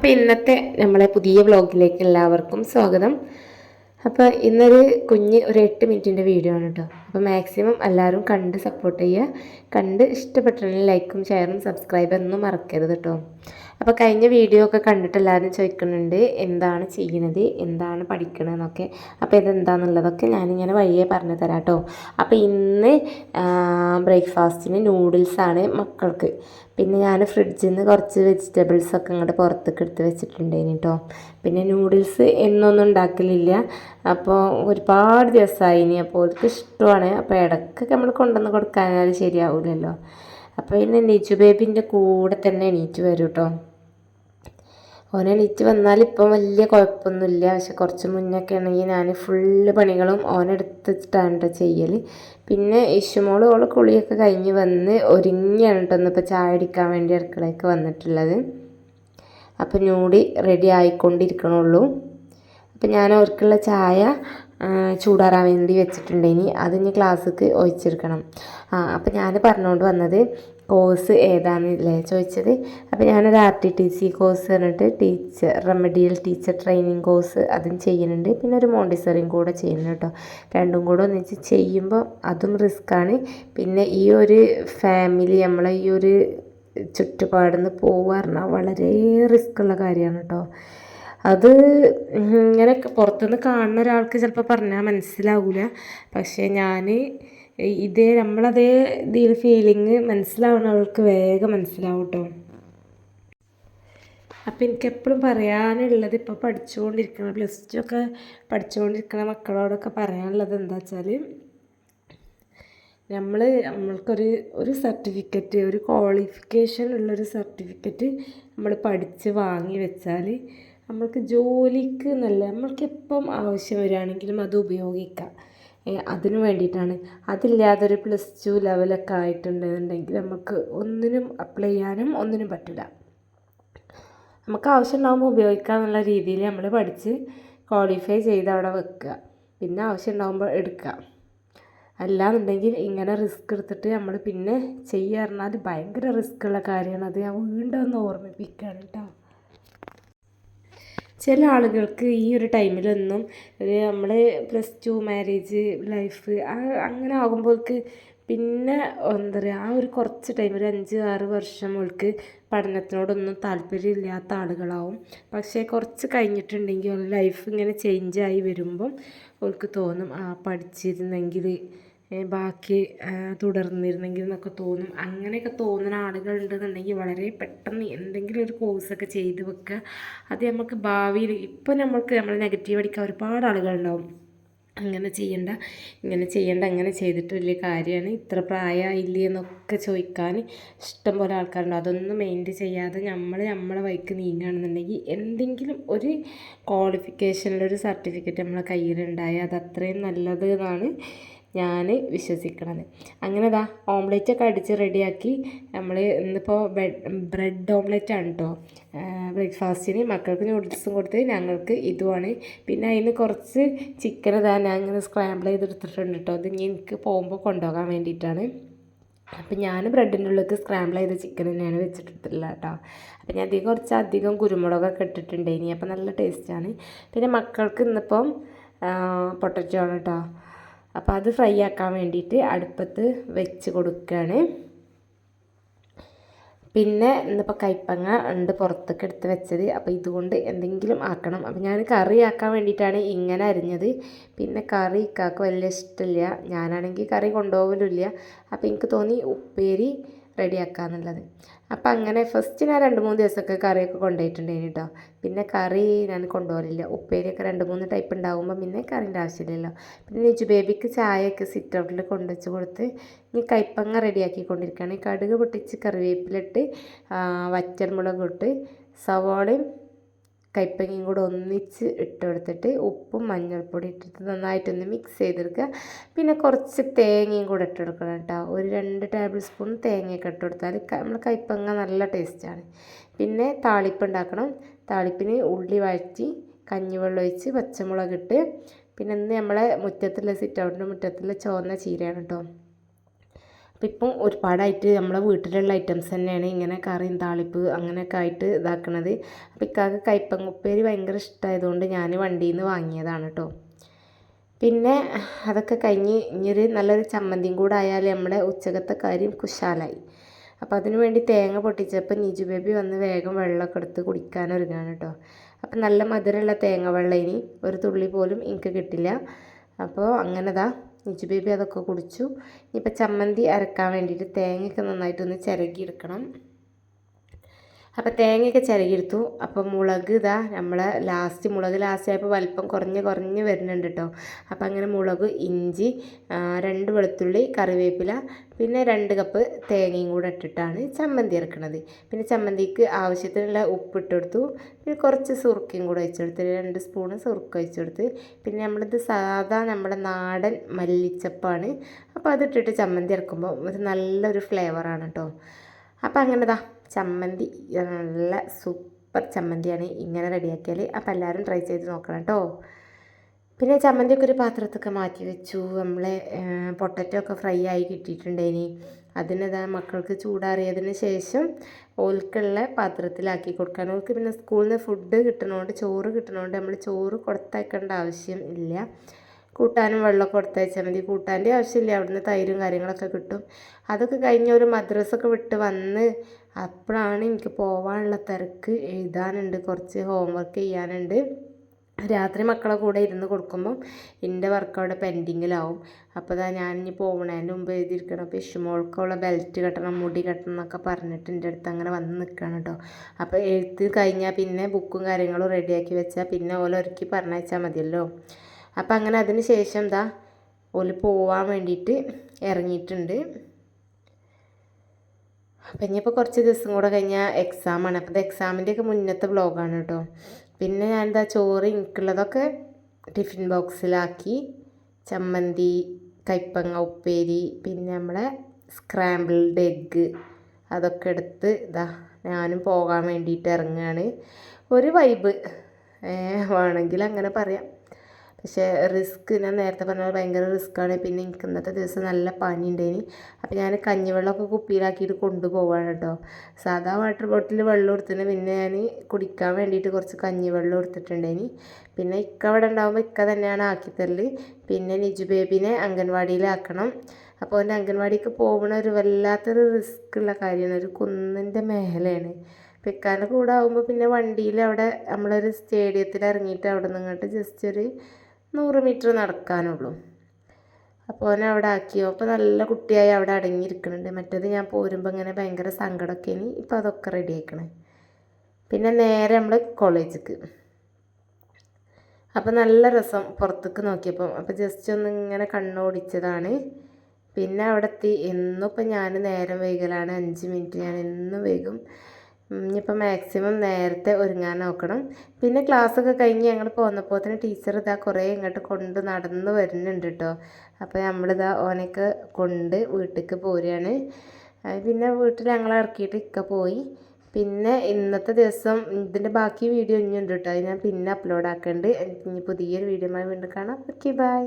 അപ്പോൾ ഇന്നത്തെ നമ്മളെ പുതിയ വ്ളോഗിലേക്ക് എല്ലാവർക്കും സ്വാഗതം. അപ്പോൾ ഇന്നൊരു ഒരു 8 മിനിറ്റിൻ്റെ വീഡിയോ ആണ് കേട്ടോ. അപ്പോൾ മാക്സിമം എല്ലാവരും കണ്ട് സപ്പോർട്ട് ചെയ്യുക. കണ്ട് ഇഷ്ടപ്പെട്ടിട്ടുണ്ടെങ്കിൽ ലൈക്കും ഷെയറും സബ്സ്ക്രൈബൊന്നും മറക്കരുത് കേട്ടോ. അപ്പോൾ കഴിഞ്ഞ വീഡിയോ ഒക്കെ കണ്ടിട്ട് എല്ലാവരും ചോദിക്കുന്നുണ്ട് എന്താണ് ചെയ്യുന്നത്, എന്താണ് പഠിക്കണതെന്നൊക്കെ. അപ്പോൾ ഇതെന്താണെന്നുള്ളതൊക്കെ ഞാനിങ്ങനെ വഴിയേ പറഞ്ഞു തരാം കേട്ടോ. അപ്പോൾ ഇന്ന് ബ്രേക്ക്ഫാസ്റ്റിന് നൂഡിൽസാണ് മക്കൾക്ക്. പിന്നെ ഞാൻ ഫ്രിഡ്ജിൽ നിന്ന് കുറച്ച് വെജിറ്റബിൾസൊക്കെ ഇങ്ങോട്ട് പുറത്തേക്ക് എടുത്ത് വെച്ചിട്ടുണ്ടായിന് കേട്ടോ. പിന്നെ നൂഡിൽസ് എന്നൊന്നും ഉണ്ടാക്കലില്ല. അപ്പോൾ ഒരുപാട് ദിവസമായി ഇനി, അപ്പോൾ അവർക്ക് ഇഷ്ടമാണ്. അപ്പോൾ ഇടയ്ക്കൊക്കെ നമ്മൾ കൊണ്ടുവന്ന് കൊടുക്കാനാൽ ശരിയാവില്ലല്ലോ. അപ്പോൾ പിന്നെ നീച്ചു ബേബിൻ്റെ കൂടെ തന്നെ എണീറ്റ് വരും കേട്ടോ. ഓൻ എണീറ്റ് വന്നാൽ ഇപ്പം വലിയ കുഴപ്പമൊന്നുമില്ല. പക്ഷെ കുറച്ച് മുന്നൊക്കെ ആണെങ്കിൽ ഞാൻ ഫുള്ള് പണികളും ഓനെടുത്തിട്ടാണ് കേട്ടോ ചെയ്യൽ. പിന്നെ ഇഷുമോള് ഓള് കുളിയൊക്കെ കഴിഞ്ഞ് വന്ന് ഒരുങ്ങിയാണ് കേട്ടോ ഇന്നിപ്പോൾ ചായ അടിക്കാൻ വേണ്ടി അടുക്കളയ്ക്ക് വന്നിട്ടുള്ളത്. അപ്പോൾ നൂടി റെഡി ആയിക്കൊണ്ടിരിക്കണുള്ളൂ. അപ്പോൾ ഞാൻ അവർക്കുള്ള ചായ ചൂടാറാൻ വേണ്ടി വെച്ചിട്ടുണ്ടെങ്കിൽ അതിന് ക്ലാസ്സിക്ക് ഒഴിച്ചെടുക്കണം. അപ്പോൾ ഞാൻ പറഞ്ഞുകൊണ്ട് വന്നത് കോഴ്സ് ഏതാണെന്നല്ലേ ചോദിച്ചത്. അപ്പോൾ ഞാനൊരു RTTC കോഴ്സ് പറഞ്ഞിട്ട് റെമഡിയൽ ടീച്ചർ ട്രെയിനിങ് കോഴ്സ് അതും ചെയ്യുന്നുണ്ട്. പിന്നെ ഒരു മോണ്ടിസറിയും കൂടെ ചെയ്യുന്നു കേട്ടോ. രണ്ടും കൂടെ ഒന്നിച്ച് ചെയ്യുമ്പോൾ അതും റിസ്ക്കാണ്. പിന്നെ ഈ ഒരു ഫാമിലി നമ്മളെ ഈ ഒരു ചുറ്റുപാടിൽ പോവുക പറഞ്ഞാൽ വളരെ റിസ്ക്കുള്ള കാര്യമാണ് കേട്ടോ. അത് ഇങ്ങനെ പുറത്തുനിന്ന് കാണുന്ന ഒരാൾക്ക് ചിലപ്പോൾ പറഞ്ഞാൽ മനസ്സിലാവില്ല. പക്ഷേ നമ്മളതേ ഇതിൽ ഫീലിങ് മനസ്സിലാവുന്ന ആൾക്ക് വേഗം മനസ്സിലാവും കേട്ടോ. അപ്പോൾ എനിക്കെപ്പോഴും പറയാനുള്ളത്, ഇപ്പോൾ പഠിച്ചുകൊണ്ടിരിക്കുന്ന +2 ഒക്കെ പഠിച്ചുകൊണ്ടിരിക്കുന്ന മക്കളോടൊക്കെ പറയാനുള്ളത് എന്താ വെച്ചാൽ, നമ്മൾക്കൊരു സർട്ടിഫിക്കറ്റ്, ഒരു ക്വാളിഫിക്കേഷൻ ഉള്ളൊരു സർട്ടിഫിക്കറ്റ് നമ്മൾ പഠിച്ച് വാങ്ങി വെച്ചാൽ നമ്മൾക്ക് ജോലിക്ക് നമ്മൾക്കെപ്പം ആവശ്യം വരികയാണെങ്കിലും അത് ഉപയോഗിക്കാം. അതിന് വേണ്ടിയിട്ടാണ്. അതില്ലാതൊരു +2 ലെവലൊക്കെ ആയിട്ടുണ്ടെന്നുണ്ടെങ്കിൽ നമുക്ക് ഒന്നിനും അപ്ലൈ ചെയ്യാനും ഒന്നിനും പറ്റില്ല. നമുക്ക് ആവശ്യം ഉണ്ടാകുമ്പോൾ ഉപയോഗിക്കുക എന്നുള്ള രീതിയിൽ നമ്മൾ പഠിച്ച് ക്വാളിഫൈ ചെയ്ത് അവിടെ വെക്കുക. പിന്നെ ആവശ്യം ഉണ്ടാകുമ്പോൾ എടുക്കുക. അല്ലാന്നുണ്ടെങ്കിൽ ഇങ്ങനെ റിസ്ക് എടുത്തിട്ട് നമ്മൾ പിന്നെ ചെയ്യുക പറഞ്ഞാൽ ഭയങ്കര റിസ്ക്കുള്ള കാര്യമാണ്. അത് ഞാൻ വീണ്ടും ഒന്ന് ഓർമ്മിപ്പിക്കുകയാണ് കേട്ടോ. ചില ആളുകൾക്ക് ഈ ഒരു ടൈമിലൊന്നും നമ്മൾ +2 മാരേജ് ലൈഫ് അങ്ങനെ ആകുമ്പോൾക്ക് പിന്നെ എന്താ പറയുക, ആ ഒരു കുറച്ച് ടൈം ഒരു 5-6 വർഷം അവൾക്ക് പഠനത്തിനോടൊന്നും താല്പര്യമില്ലാത്ത ആളുകളാവും. പക്ഷേ കുറച്ച് കഴിഞ്ഞിട്ടുണ്ടെങ്കിൽ ലൈഫ് ഇങ്ങനെ ചേഞ്ചായി വരുമ്പം അവൾക്ക് തോന്നും പഠിച്ചിരുന്നെങ്കിൽ ബാക്കി തുടർന്നിരുന്നെങ്കിൽ എന്നൊക്കെ തോന്നും. അങ്ങനെയൊക്കെ തോന്നുന്ന ആളുകളുണ്ടെന്നുണ്ടെങ്കിൽ വളരെ പെട്ടെന്ന് എന്തെങ്കിലും ഒരു കോഴ്സൊക്കെ ചെയ്ത് വെക്കുക. അത് നമുക്ക് ഭാവിയിൽ ഇപ്പം നമ്മൾ നെഗറ്റീവ് അടിക്കാൻ ഒരുപാട് ആളുകളുണ്ടാവും. അങ്ങനെ ചെയ്യണ്ട, ഇങ്ങനെ ചെയ്യണ്ട, അങ്ങനെ ചെയ്തിട്ട് വലിയ കാര്യമാണ്, ഇത്ര പ്രായമായില്ലേ എന്നൊക്കെ ചോദിക്കാൻ ഇഷ്ടം പോലെ ആൾക്കാരുണ്ട്. അതൊന്നും മൈൻഡ് ചെയ്യാതെ നമ്മളെ വഴിക്ക് നീങ്ങുകയാണെന്നുണ്ടെങ്കിൽ എന്തെങ്കിലും ഒരു ക്വാളിഫിക്കേഷനിലൊരു സർട്ടിഫിക്കറ്റ് നമ്മളെ കയ്യിലുണ്ടായാൽ അത് അത്രയും നല്ലത് എന്നാണ് ഞാൻ വിശ്വസിക്കണത്. അങ്ങനെ ഓംലെറ്റൊക്കെ അടിച്ച് റെഡിയാക്കി നമ്മൾ ഇന്നിപ്പോൾ ബ്രെഡ് ഓംലെറ്റാണ് കേട്ടോ ബ്രേക്ക്ഫാസ്റ്റിന്. മക്കൾക്ക് നൂഡിൽസും കൊടുത്ത് ഞങ്ങൾക്ക് ഇതുമാണ്. പിന്നെ അതിന് കുറച്ച് ചിക്കൻ ഞാൻ ഇങ്ങനെ സ്ക്രാമ്പിൾ ചെയ്തെടുത്തിട്ടുണ്ട് കേട്ടോ. അത് എനിക്ക് പോകുമ്പോൾ കൊണ്ടുപോകാൻ വേണ്ടിയിട്ടാണ്. അപ്പം ഞാൻ ബ്രെഡിൻ്റെ ഉള്ളിലേക്ക് സ്ക്രാമ്പിൾ ചെയ്ത ചിക്കൻ തന്നെയാണ് വെച്ചിട്ടില്ല കേട്ടോ. അപ്പം ഞാൻ കുറച്ചധികം കുരുമുളകൊക്കെ ഇട്ടിട്ടുണ്ടായിനി. അപ്പം നല്ല ടേസ്റ്റാണ്. പിന്നെ മക്കൾക്ക് ഇന്നിപ്പം പൊട്ടറ്റോ ആണ് കേട്ടോ. അപ്പോൾ അത് ഫ്രൈ ആക്കാൻ വേണ്ടിയിട്ട് അടുപ്പത്ത് വെച്ച് കൊടുക്കുകയാണ്. പിന്നെ ഇന്നിപ്പോൾ കൈപ്പങ്ങ ഉണ്ട് പുറത്തേക്ക് എടുത്ത് വെച്ചത്. അപ്പോൾ ഇതുകൊണ്ട് എന്തെങ്കിലും ആക്കണം. അപ്പോൾ ഞാൻ കറി ആക്കാൻ വേണ്ടിയിട്ടാണ് ഇങ്ങനെ അരിഞ്ഞത്. പിന്നെ കറി ഇക്കാക്ക് വലിയ ഇഷ്ടമില്ല. ഞാനാണെങ്കിൽ കറി കൊണ്ടുപോകലുമില്ല. അപ്പോൾ എനിക്ക് തോന്നി ഉപ്പേരി റെഡിയാക്കാന്നുള്ളത്. അപ്പം അങ്ങനെ ഫസ്റ്റ് ഞാൻ 2-3 ദിവസമൊക്കെ കറിയൊക്കെ കൊണ്ടുപോയിട്ടുണ്ടായിരുന്നു കേട്ടോ. പിന്നെ കറി ഞാൻ കൊണ്ടുപോകലില്ല. ഉപ്പേരിയൊക്കെ 2-3 ടൈപ്പ് ഉണ്ടാകുമ്പോൾ പിന്നെ കറിൻ്റെ ആവശ്യമില്ലല്ലോ. പിന്നെ നിജു ബേബിക്ക് ചായയൊക്കെ സിറ്റ് ഔട്ടിൽ കൊണ്ടുവച്ച് കൊടുത്ത് ഇനി കൈപ്പങ്ങ റെഡിയാക്കിക്കൊണ്ടിരിക്കുകയാണ്. കടുക് പൊട്ടിച്ച് കറിവേപ്പിലിട്ട് വറ്റൽമുളക് ഇട്ട് സവാളയും കൈപ്പങ്ങയും കൂടെ ഒന്നിച്ച് ഇട്ട് കൊടുത്തിട്ട് ഉപ്പും മഞ്ഞൾപ്പൊടി ഇട്ടിട്ട് നന്നായിട്ടൊന്ന് മിക്സ് ചെയ്തെടുക്കുക. പിന്നെ കുറച്ച് തേങ്ങയും കൂടെ ഇട്ട് കൊടുക്കണം കേട്ടോ. ഒരു 2 ടേബിൾ സ്പൂൺ തേങ്ങയൊക്കെ ഇട്ട് കൊടുത്താൽ നമ്മൾ കൈപ്പങ്ങ നല്ല ടേസ്റ്റാണ്. പിന്നെ താളിപ്പ് ഉണ്ടാക്കണം. താളിപ്പിന് ഉള്ളി വഴറ്റി കഞ്ഞിവെള്ളം ഒഴിച്ച് പച്ചമുളക് ഇട്ട്, പിന്നെ ഇന്ന് നമ്മളെ സിറ്റ് ഔട്ടിൻ്റെ മുറ്റത്തുള്ള ചുവന്ന ചീരയാണ് കേട്ടോ. അപ്പം ഇപ്പം ഒരുപാടായിട്ട് നമ്മളെ വീട്ടിലുള്ള ഐറ്റംസ് തന്നെയാണ് ഇങ്ങനെ കറിയും താളിപ്പ് അങ്ങനെയൊക്കെ ആയിട്ട് ഇതാക്കണത്. അപ്പോൾ ഇക്കാക്ക് കയ്പ്പങ്ങുപ്പേരി ഭയങ്കര ഇഷ്ടമായതുകൊണ്ട് ഞാൻ വണ്ടിയിൽ നിന്ന് വാങ്ങിയതാണ് കേട്ടോ. പിന്നെ അതൊക്കെ കഴിഞ്ഞ് ഇനിയൊരു നല്ലൊരു ചമ്മന്തിയും കൂടെ ആയാൽ നമ്മുടെ ഉച്ചകത്തെ കാര്യം കുശാലായി. അപ്പോൾ അതിന് വേണ്ടി തേങ്ങ പൊട്ടിച്ചപ്പോൾ നിജു ബേബി വന്ന് വേഗം വെള്ളമൊക്കെ എടുത്ത് കുടിക്കാനൊരുങ്ങാണ് കേട്ടോ. അപ്പം നല്ല മധുരമുള്ള തേങ്ങ വെള്ളം ഇനി ഒരു തുള്ളി പോലും എനിക്ക് കിട്ടില്ല. അപ്പോൾ അങ്ങനെതാ നിജു ബേബി അതൊക്കെ കുടിച്ചു. ഇനിയിപ്പോൾ ചമ്മന്തി അരക്കാൻ വേണ്ടിയിട്ട് തേങ്ങയൊക്കെ നന്നായിട്ടൊന്ന് ചിരകിയെടുക്കണം. അപ്പോൾ തേങ്ങയൊക്കെ ചിരകിയെടുത്തു. അപ്പോൾ മുളക് ഇതാ മുളക് ലാസ്റ്റ് ആയപ്പോൾ വലിപ്പം കുറഞ്ഞ് വരുന്നുണ്ട് കേട്ടോ. അപ്പോൾ അങ്ങനെ മുളക്, ഇഞ്ചി, 2 വെളുത്തുള്ളി, കറിവേപ്പില, പിന്നെ 2 കപ്പ് തേങ്ങയും കൂടെ ഇട്ടിട്ടാണ് ചമ്മന്തി ഇറക്കുന്നത്. പിന്നെ ചമ്മന്തിക്ക് ആവശ്യത്തിനുള്ള ഉപ്പിട്ട് കൊടുത്തു. പിന്നെ കുറച്ച് സുറുക്കയും കൂടെ ഒഴിച്ചെടുത്ത് 2 സ്പൂണ് സുറുക്ക ഒഴിച്ചെടുത്ത്. പിന്നെ നമ്മളിത് സാധാ നമ്മുടെ നാടൻ മല്ലിച്ചപ്പാണ്. അപ്പോൾ അതിട്ടിട്ട് ചമ്മന്തി ഇറക്കുമ്പോൾ ഒരു നല്ലൊരു ഫ്ലേവറാണ് കേട്ടോ. അപ്പോൾ അങ്ങനെതാ ചമ്മന്തി നല്ല സൂപ്പർ ചമ്മന്തിയാണ് ഇങ്ങനെ റെഡിയാക്കിയാൽ. അപ്പോൾ എല്ലാവരും ട്രൈ ചെയ്ത് നോക്കണം കേട്ടോ. പിന്നെ ചമ്മന്തിയൊക്കെ ഒരു പാത്രത്തൊക്കെ മാറ്റി വെച്ചു. നമ്മളെ പൊട്ടറ്റോ ഒക്കെ ഫ്രൈ ആയി കിട്ടിയിട്ടുണ്ടേനി. അതിനിതാ മക്കൾക്ക് ചൂടാറിയതിന് ശേഷം ഓൽക്കുള്ള പാത്രത്തിലാക്കി കൊടുക്കാൻ. ഓൾക്ക് പിന്നെ സ്കൂളിൽ നിന്ന് ഫുഡ് കിട്ടണോണ്ട് ചോറ് കിട്ടണോണ്ട് നമ്മൾ ചോറ് കൊടുത്തയക്കേണ്ട ആവശ്യം ഇല്ല. കൂട്ടാനും വെള്ളമൊക്കെ കൊടുത്തയച്ചാൽ മതി. കൂട്ടാൻ്റെ ആവശ്യമില്ല, അവിടുന്ന് തൈരും കാര്യങ്ങളൊക്കെ കിട്ടും. അതൊക്കെ കഴിഞ്ഞ് ഒരു മദ്രസൊക്കെ വിട്ട് വന്ന് അപ്പോഴാണ് എനിക്ക് പോകാനുള്ള തിരക്ക്. എഴുതാനുണ്ട്, കുറച്ച് ഹോംവർക്ക് ചെയ്യാനുണ്ട്. രാത്രി മക്കളെ കൂടെ ഇരുന്ന് കൊടുക്കുമ്പം എൻ്റെ വർക്ക് അവിടെ പെൻഡിങ്ങിലാവും. അപ്പോൾ ഞാനിനി പോകണതിൻ്റെ മുമ്പ് എഴുതിയിരിക്കണം. അപ്പോൾ ഇഷുമോൾക്കുള്ള ബെൽറ്റ് കെട്ടണം, മുടി കെട്ടണം എന്നൊക്കെ പറഞ്ഞിട്ട് എൻ്റെ അടുത്ത് അങ്ങനെ വന്ന് നിൽക്കണം കേട്ടോ. അപ്പോൾ എഴുത്ത് കഴിഞ്ഞാൽ പിന്നെ ബുക്കും കാര്യങ്ങളും റെഡിയാക്കി വെച്ചാൽ പിന്നെ ഓല ഒരുക്കി പറഞ്ഞയച്ചാൽ മതിയല്ലോ. അപ്പം അങ്ങനെ അതിന് ശേഷം ഓല് പോവാൻ വേണ്ടിയിട്ട് ഇറങ്ങിയിട്ടുണ്ട്. അപ്പം ഇനിയിപ്പോൾ കുറച്ച് ദിവസം കൂടെ കഴിഞ്ഞാൽ എക്സാമാണ്. അപ്പോൾ ഇത് എക്സാമിൻ്റെയൊക്കെ മുന്നത്തെ വ്ളോഗാണ് കേട്ടോ. പിന്നെ ഞാനെന്താ ചോറ് എനിക്കുള്ളതൊക്കെ ടിഫിൻ ബോക്സിലാക്കി. ചമ്മന്തി, കയ്പ്പങ്ങ ഉപ്പേരി, പിന്നെ നമ്മളെ സ്ക്രാമ്പിൾഡ് എഗ്ഗ് അതൊക്കെ എടുത്ത് ഞാനും പോകാൻ വേണ്ടിയിട്ട് ഇറങ്ങുകയാണ്. ഒരു വൈബ് വേണമെങ്കിൽ അങ്ങനെ പറയാം. പക്ഷേ ഞാൻ നേരത്തെ പറഞ്ഞാൽ ഭയങ്കര റിസ്ക്കാണ്. പിന്നെ എനിക്ക് ഇന്നത്തെ ദിവസം നല്ല പനി ഉണ്ടായിന്. അപ്പോൾ ഞാൻ കഞ്ഞിവെള്ളമൊക്കെ കുപ്പിയിലാക്കിയിട്ട് കൊണ്ടുപോവാണ് കേട്ടോ. സാധാ വാട്ടർ ബോട്ടിൽ വെള്ളം എടുത്തിട്ട് പിന്നെ ഞാൻ കുടിക്കാൻ വേണ്ടിയിട്ട് കുറച്ച് കഞ്ഞിവെള്ളം എടുത്തിട്ടുണ്ടായിന്. പിന്നെ ഇക്ക അവിടെ ഉണ്ടാകുമ്പോൾ ഇക്ക തന്നെയാണ് ആക്കിത്തരൽ. പിന്നെ നിജു ബേബിനെ അംഗൻവാടിയിലാക്കണം. അപ്പോൾ എൻ്റെ അംഗൻവാടിക്ക് പോകുന്ന ഒരു വല്ലാത്തൊരു റിസ്ക് ഉള്ള കാര്യമാണ്. ഒരു കുന്നിൻ്റെ മേലെയാണ്. അപ്പോൾ ഇക്കാൻ്റെ കൂടെ ആകുമ്പോൾ പിന്നെ വണ്ടിയിൽ അവിടെ നമ്മളൊരു സ്റ്റേഡിയത്തിൽ ഇറങ്ങിയിട്ട് അവിടെ നിന്നിട്ട് ജസ്റ്റ് ഒരു 100 മീറ്റർ നടക്കാനുള്ളൂ. അപ്പോൾ ഓനെ അവിടെ ആക്കിയോ. അപ്പോൾ നല്ല കുട്ടിയായി അവിടെ അടങ്ങിയിരിക്കുന്നുണ്ട്. മറ്റേത് ഞാൻ പോരുമ്പോൾ ഇങ്ങനെ ഭയങ്കര സങ്കടമൊക്കെ ഇനി ഇപ്പോൾ അതൊക്കെ റെഡി ആയിക്കണേ. പിന്നെ നേരെ നമ്മൾ കോളേജിലേക്ക്. അപ്പോൾ നല്ല രസം പുറത്തേക്ക് നോക്കിയപ്പോൾ. അപ്പോൾ ജസ്റ്റ് ഒന്ന് ഇങ്ങനെ കണ്ണോടിച്ചതാണ്. പിന്നെ അവിടെ എത്തി. എന്നും ഇപ്പം ഞാൻ നേരം വൈകലാണ്, 5 മിനിറ്റ് ഞാൻ എന്നും വൈകും. ഇനിയിപ്പോൾ മാക്സിമം നേരത്തെ ഒരുങ്ങാൻ നോക്കണം. പിന്നെ ക്ലാസ്സൊക്കെ കഴിഞ്ഞ് ഞങ്ങൾ പോന്നപ്പോൾ തന്നെ ടീച്ചർ കുറേ ഇങ്ങോട്ട് കൊണ്ട് നടന്ന് വരുന്നുണ്ട് കേട്ടോ. അപ്പോൾ നമ്മളിതാ ഓനൊക്കെ കൊണ്ട് വീട്ടിലേക്ക് പോരുകയാണ്. പിന്നെ വീട്ടിൽ ഞങ്ങളെ ഇറക്കിയിട്ട് ഇക്ക പോയി. പിന്നെ ഇന്നത്തെ ദിവസം ഇതിൻ്റെ ബാക്കി വീഡിയോ ഇനിയുണ്ട് കേട്ടോ. അത് ഞാൻ പിന്നെ അപ്ലോഡ് ആക്കുന്നുണ്ട്. ഇനി പുതിയൊരു വീഡിയോയുമായി വീണ്ടും കാണാം. Okay, by.